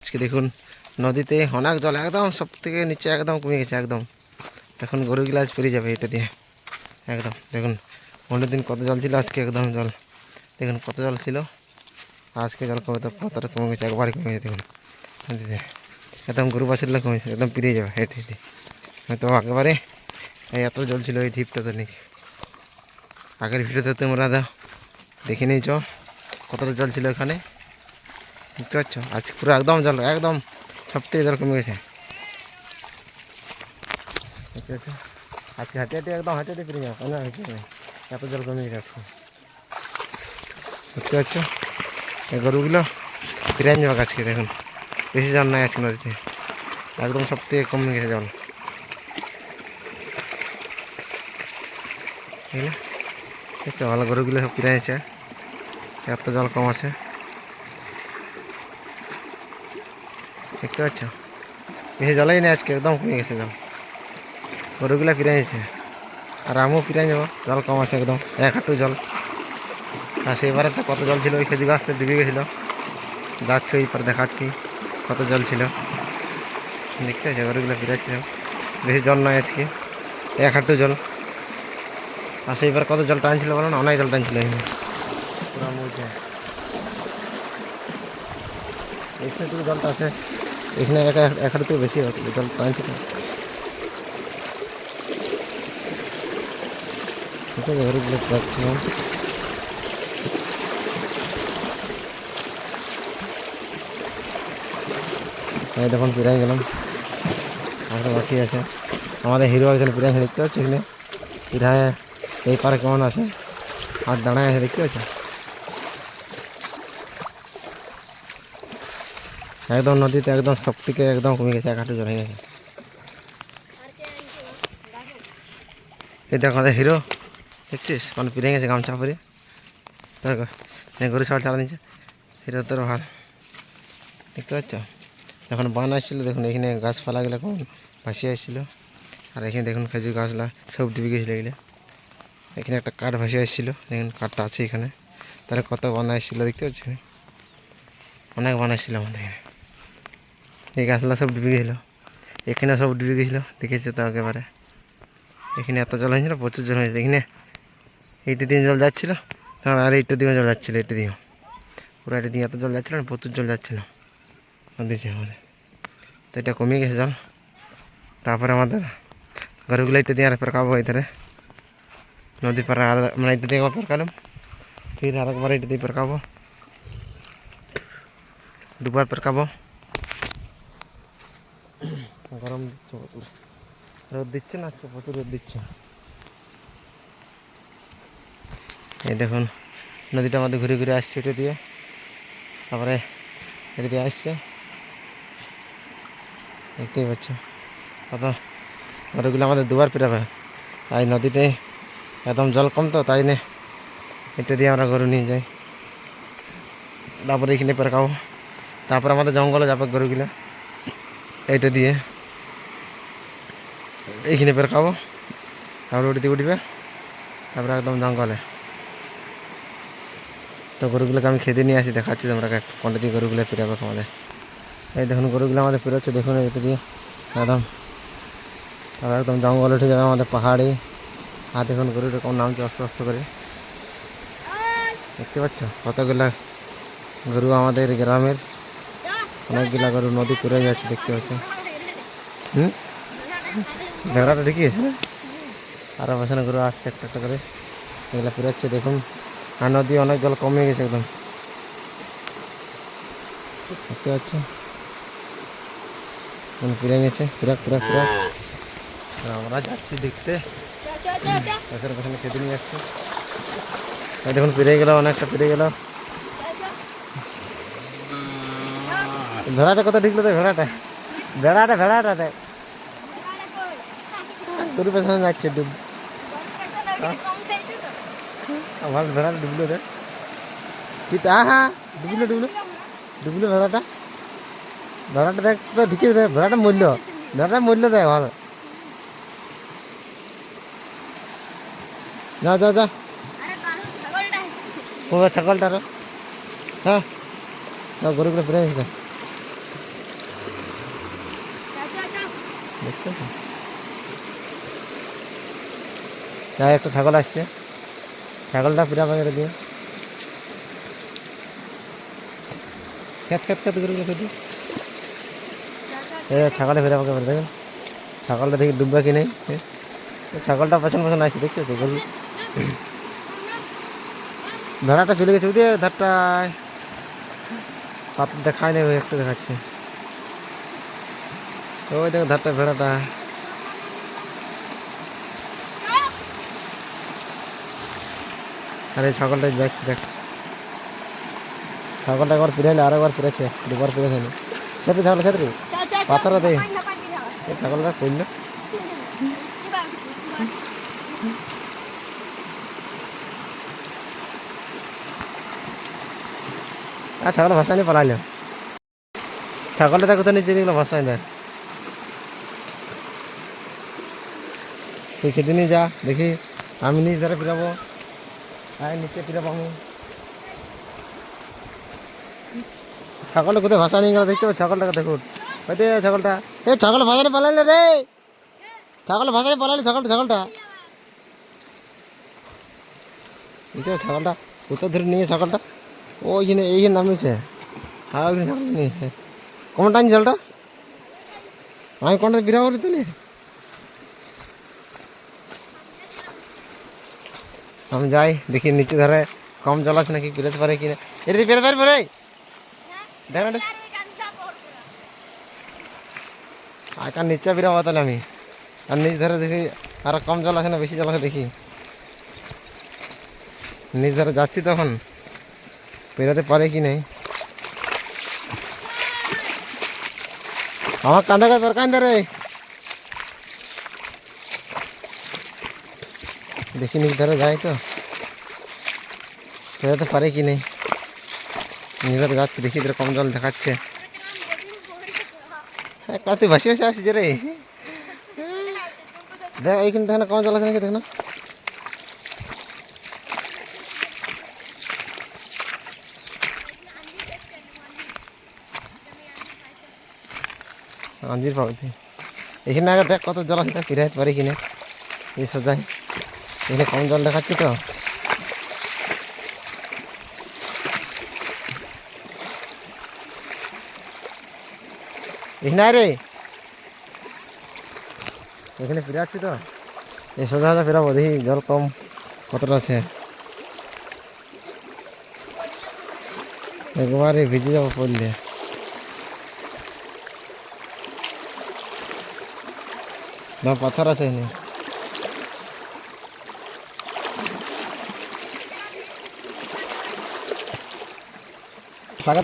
আজকে দেখুন নদীতে অনেক জল, একদম সব থেকে নিচে একদম কমে গেছে একদম। এখন গরুগুলো আজ পেরিয়ে যাবে এটা দিয়ে একদম। দেখুন অন্যদিন কত জল ছিল, আজকে একদম জল দেখুন কত জল ছিল। আজকে জল কমে তো কতটা কমে গেছে, একবারই কমে গেছে দেখুন নদীতে একদম। গরু বাছুরগুলো কমেছে, একদম পেরিয়ে যাবে হেঁটে হেঁটে। হয়তো একেবারে এত জল ছিল এই ঢিপটাতে নাকি। আগের ভিডিওতে তোমরা দেখে নিয়েছ কতটা জল ছিল এখানে, দেখতে পাচ্ছ। আজকে পুরো একদম জল, একদম সব থেকে জল কমে গেছে দেখতে পাচ্ছ। আজকে হাঁটে হাঁটে একদম হাঁটে হাঁটে ফিরে যাও, কেন হয়েছে এত জল কমে গেছে আজকে দেখতে পাচ্ছ। এই গরুগুলো ফিরে যাবে আজকে। দেখুন বেশি জল নাই আজকে নদীতে, একদম সব থেকে কমে গেছে জল বুঝলে। দেখছো ভালো, গরুগুলো সব ফিরে যাচ্ছে, এত জল কম আছে দেখতে পাচ্ছ। বেশি জলই নেই আজকে, একদম কমে গেছে জল। গরুগুলো ফিরে যাচ্ছে আর আমিও ফিরে যাবো, জল কম আছে একদম, এক হাঁটু জল। আর সেবারে তো কত জল ছিল, ওই খেজুর গাছটা ডুবে গেছিলো, যাচ্ছ এই পর দেখাচ্ছি কত জল ছিল দেখতে পাচ্ছি। গরুগুলো ফিরাচ্ছে, বেশি জল নয় আজকে, এক হাঁটু জল। আর সেইবার কত জল টানছিল বলো না, অনেক জল টানছিল এখানে পুরো মুখে। এখানে থেকে জলটা আছে, এখানে এক হাঁটু থেকে বেশি জল টানছিল ঠিক আছে। গরুগুলো ফিরাচ্ছিলাম, এই দেখুন ফিরাই গেলাম, আর বাকি আছে আমাদের হিরো একজন ফিরাই দেখতে পাচ্ছি। এখানে ফিরায় এই পারে কেমন আছে আর দাঁড়ায় আছে দেখতে পাচ্ছ। একদম নদীতে একদম সব থেকে একদম কমে গেছে, এক হাঁটু জল হয়ে গেছে। এই দেখ আমাদের হিরো দেখছিস, মানে ফিরে গেছে গামছা পরে, গরু ছাড়া চালা নিচ্ছে। হিরো তোর ভালো দেখতে পাচ্ছ। যখন বান আসছিলো দেখুন এখানে গাছপালাগুলো কেমন ভাসিয়ে আসছিলো। আর এখানে দেখুন খেজুর গাছলা সব ডুবে গেছিলো এগুলো। এখানে একটা কাঠ ভাসে আসছিলো, দেখুন কাঠটা আছে এখানে। তাহলে কত বানা আসছিলো দেখতে পাচ্ছি, অনেক বানা আসছিলো আমাদের এখানে। এই গাছগুলো সব ডুবে গেছিলো, এখানে সব ডুবে গেছিলো দেখেছে তো একেবারে। এখানে এত জল হয়েছিল, প্রচুর জল হয়েছিল এখানে। এইটা দিয়ে জল যাচ্ছিলো, তখন আর এইটা দিয়েও জল যাচ্ছিলো, এটা দিয়েও পুরো এটা দিয়ে এত জল যাচ্ছিলো না, প্রচুর জল যাচ্ছিলো নদীতে আমাদের। তো এটা কমে গেছে জল। তারপরে আমাদের গরুগুলো এটা দিয়ে আর পেরকাবো এধারে নদী পাড়ে, আর মানে এটা দিয়ে একবার পেরকালাম, ফির আরেকবার এটা দিয়ে পেরকাবো, দুবার পেরকাবো। গরম দিচ্ছে প্রচুর, রোদ দিচ্ছে না আজকে, প্রচুর রোদ দিচ্ছে। এই দেখুন নদীটা আমাদের ঘুরে ঘুরে আসছে এটা দিয়ে, তারপরে এটা দিয়ে আসছে দেখতেই পাচ্ছ। কত গরুগুলো আমাদের দুবার পেরাবে, তাই নদীতে একদম জল কম তো তাই নে এটা দিয়ে আমরা গরু নিয়ে যাই। তারপরে এখানে পেরকাবো, তারপরে আমাদের জঙ্গলে যাবে গরুগুলো এইটা দিয়ে, এইখানে পেরকাবো, তারপরে ওটি দিয়ে উঠবে, তারপরে একদম জঙ্গলে। তো গরুগুলোকে আমি খেতে নিয়ে আসি, দেখাচ্ছি তোমরা কোনটা দিয়ে গরুগুলো ফিরাবে আমাদের। এই দেখুন গরুগুলো আমাদের ফিরোচ্ছে, দেখুন এটা দিয়ে একদম, তারপর একদম জঙ্গল উঠে যাবে আমাদের পাহাড়ি। আর দেখুন গরুটা কোন নামছে আস্তে আস্তে করে দেখতে পাচ্ছ। কতগুলা গরু আমাদের গ্রামের, অনেকগুলা গরু নদী করে যাচ্ছে দেখতে পাচ্ছ। ভেড়াটা ঠিকই আছে না, আরও পেছনে গরু আসছে একটা একটা করে, এগুলো ফিরাচ্ছে দেখুন। আর নদী অনেক জল কমে গেছে একদম দেখতে পাচ্ছ, ফিরে গেছে ফিরাক ফিরাক ফিরাক। আমরা যাচ্ছি দেখতে, পেছনে পেছনে খেতে নিয়ে আসছি। দেখুন ফিরে গেল, অনেকটা ফিরে গেল। ভেড়াটা কোথায় ঢুকলো দেখ, ভেড়াটা ভেড়াটা ভেড়াটা দেখ, গরু পেছনে যাচ্ছে ডুব। আমার ভেড়াটা ডুবলো দেখ, কি হ্যাঁ ডুবলো ডুবলো ডুবলো ভেড়াটা। ভেড়াটা দেখ তো ঢুকে দেখ, ভেড়াটা মূল্য, ভেড়াটা মূল্য দেখ ভালো। যা যা যা, ও ছাগলটার হ্যাঁ গরুগুলো ফিরে গেছে। দেখছো তো? যাই একটা ছাগল আসছে, ছাগলটা পিঠা পাখিটা দিয়ে খেত খেত খেত করে খেতে ছাগলে ফেরা পাকে দেখেন ছাগলটা দেখি ডুববা কি নেই ছাগলটা পেছন পেছন আসছে দেখছো তো গরু ধরাটা চলে গেছে ওই ধারটায় পাত দেখায় নেই, ওই একটু দেখাচ্ছে ওই দেখো ধারটা ভেড়াটা আর এই ছাগলটা যাচ্ছে দেখ ছাগলটা একবার ফিরাইলে আর একবার ফিরেছে দুবার ফিরেছে না খেতে ছাগল খেতে পাথর দে ছাগলটা করলো আর ছাগল ভাষা নিয়ে পালাইলো ছাগলটা দেখো তো নিচে নিয়ে ভাষায় দেয় তুই খেতে নিয়ে যা দেখি আমি নিজ ধারে ফিরাবো আর নিচে ফিরাবো আমি ছাগলটা কোথায় ভাষা নিয়ে গেল দেখতে ছাগলটাকে দেখুন হয়তো ছাগলটা এই ছাগল ভাষা নিয়ে পালাইলে রে ছাগল ভাষা নিয়ে পালাইলে ছাগলটা দেখতে ছাগলটা উত্তর ধরে নিয়ে ছাগলটা ওইখানে এইখানে নামিয়েছে আর ওইখানে ছাগল নিয়েছে কমন টাইম জলটা আমি কোনটা বিরাবো তাহলে আমি যাই দেখি নিচে ধারে কম জল আছে নাকি পেরোতে পারে কিনা এটা দিয়ে পেরোতে পারবো রে দেখ আকার নিচে বিরাবো তাহলে আমি আর নিচ ধারে দেখি আর কম জল আছে না বেশি জল আছে দেখি নিচ ধারে যাচ্ছি তখন পেরোতে পারে কি নেই আমার কান্দা কার কান্দা রে দেখি নিচ ধারে যাই তো পেরোতে পারে কি নেই নিজের যাচ্ছে দেখি তোর কম জল দেখাচ্ছে হ্যাঁ তুই ভাসি ভাসি আসছিস রে দেখ এইখানে দেখ না কম জল আছে নাকি দেখ না আঞ্জির পাবে এখানে আগে দেখ কত জল আছে ফিরে পারে কিনে এই সোজাই এখানে কম জল দেখাচ্ছি তো এখানে রে এখানে ফিরে আসছি তো এই সোজা সোজা ফিরাবো দেখি জল কম কতটা আছে একবারে ভিজে যাবো পড়লে না পাথর আছে এখানে ফাঁকা